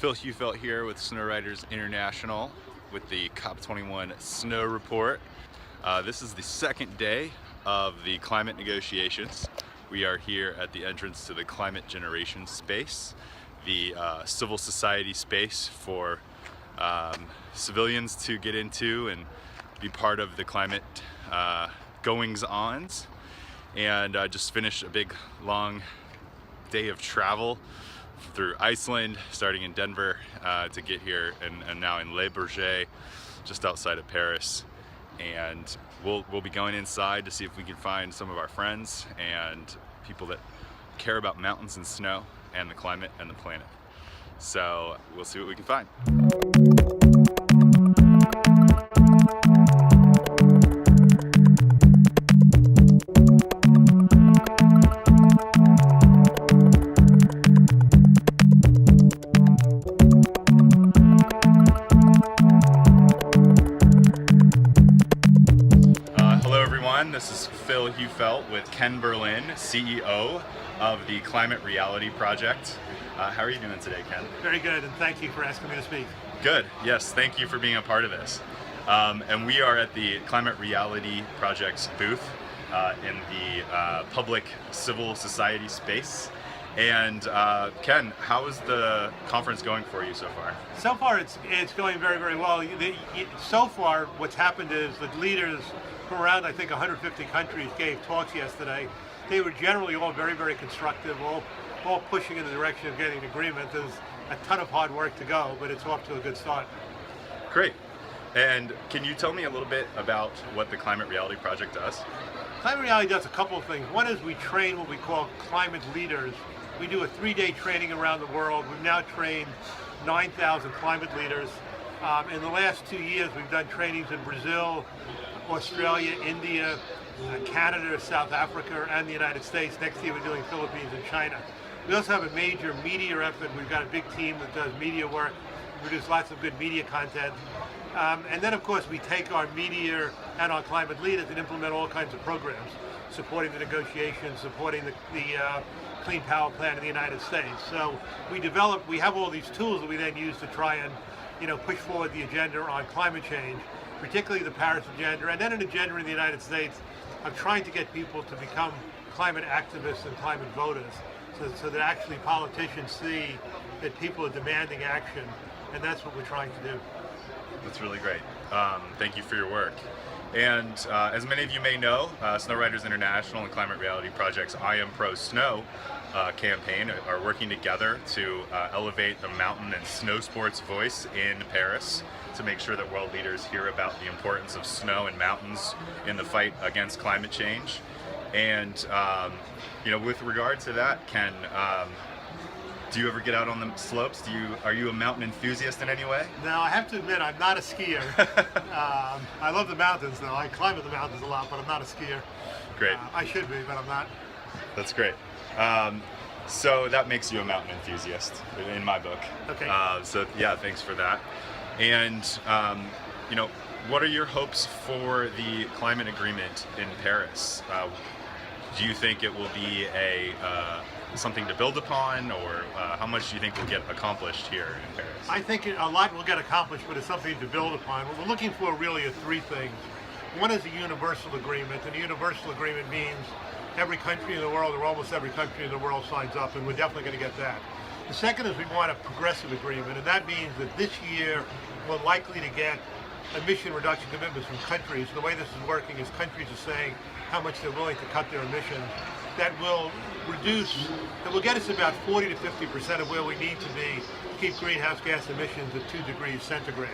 Phil Hufelt here with Snow Riders International with the COP21 Snow Report. This is the second day of the climate negotiations. We are here at the entrance to the Climate Generation Space, the civil society space for civilians to get into and be part of the climate goings-ons. And just finished a big long day of travel through Iceland, starting in Denver to get here, and now in Bourget, just outside of Paris. And we'll be going inside to see if we can find some of our friends and people that care about mountains and snow and the climate and the planet. So we'll see what we can find. This is Phil Hufelt with Ken Berlin, CEO of the Climate Reality Project. How are you doing today, Ken? Very good, and thank you for asking me to speak. Good, yes, thank you for being a part of this. And we are at the Climate Reality Project's booth in the public civil society space. And Ken, how is the conference going for you so far? So far, it's going very, very well. So far, what's happened is that leaders from around, I think, 150 countries gave talks yesterday. They were generally all very, very constructive, all pushing in the direction of getting an agreement. There's a ton of hard work to go, but it's off to a good start. Great. And can you tell me a little bit about what the Climate Reality Project does? Climate Reality does a couple of things. One is we train what we call climate leaders. We do a 3-day training around the world. We've now trained 9,000 climate leaders. In the last 2 years, we've done trainings in Brazil, Australia, India, Canada, South Africa, and the United States. Next year we're doing Philippines and China. We also have a major media effort. We've got a big team that does media work. We produce lots of good media content. And then, of course, we take our media and our climate leaders and implement all kinds of programs, supporting the negotiations, supporting the Clean Power Plan in the United States. So we have all these tools that we then use to try and push forward the agenda on climate change, particularly the Paris agenda, and then an agenda in the United States of trying to get people to become climate activists and climate voters, so that actually politicians see that people are demanding action, and that's what we're trying to do. That's really great. Thank you for your work. And as many of you may know, Snow Riders International and Climate Reality Project's I Am Pro Snow campaign are working together to elevate the mountain and snow sports voice in Paris, to make sure that world leaders hear about the importance of snow and mountains in the fight against climate change. And with regard to that, Ken, do you ever get out on the slopes? Are you a mountain enthusiast in any way? No, I have to admit, I'm not a skier. I love the mountains, though. I climb in the mountains a lot, but I'm not a skier. Great. I should be, but I'm not. That's great. So that makes you a mountain enthusiast in my book. Okay. So yeah, thanks for that. And what are your hopes for the climate agreement in Paris? Do you think it will be something to build upon, or how much do you think will get accomplished here in Paris? I think a lot will get accomplished, but it's something to build upon. What we're looking for really are three things. One is a universal agreement, and a universal agreement means every country in the world, or almost every country in the world, signs up, and we're definitely going to get that. The second is we want a progressive agreement, and that means that this year we're likely to get emission reduction commitments from countries. The way this is working is countries are saying how much they're willing to cut their emissions. That will get us about 40 to 50% of where we need to be to keep greenhouse gas emissions at 2 degrees centigrade.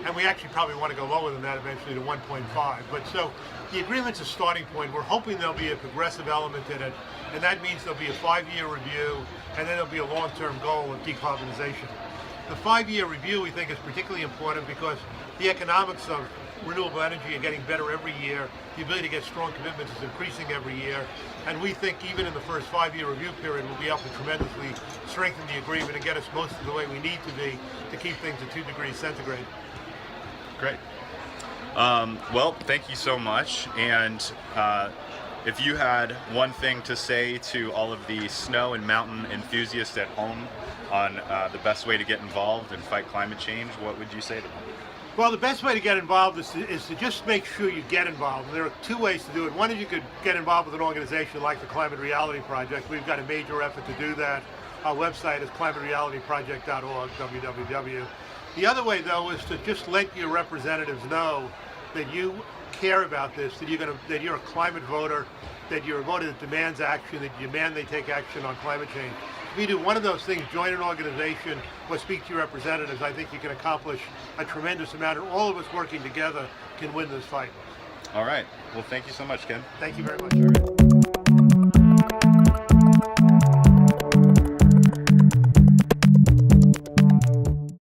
And we actually probably want to go lower than that eventually to 1.5. But so the agreement's a starting point. We're hoping there'll be a progressive element in it, and that means there'll be a 5-year review, and then there'll be a long-term goal of decarbonization. The 5-year review, we think, is particularly important because the economics of renewable energy are getting better every year. The ability to get strong commitments is increasing every year. And we think even in the first 5-year review period, we'll be able to tremendously strengthen the agreement and get us most of the way we need to be to keep things at 2 degrees centigrade. Great. Well, thank you so much. And if you had one thing to say to all of the snow and mountain enthusiasts at home on the best way to get involved and fight climate change, what would you say to them? Well, the best way to get involved is to just make sure you get involved. There are two ways to do it. One is you could get involved with an organization like the Climate Reality Project. We've got a major effort to do that. Our website is climaterealityproject.org, www. The other way, though, is to just let your representatives know that you care about this, that you're a climate voter, that you're a voter that demands action, that you demand they take action on climate change. If you do one of those things, join an organization or speak to your representatives, I think you can accomplish a tremendous amount, and all of us working together can win this fight. All right. Well, thank you so much, Ken. Thank you very much.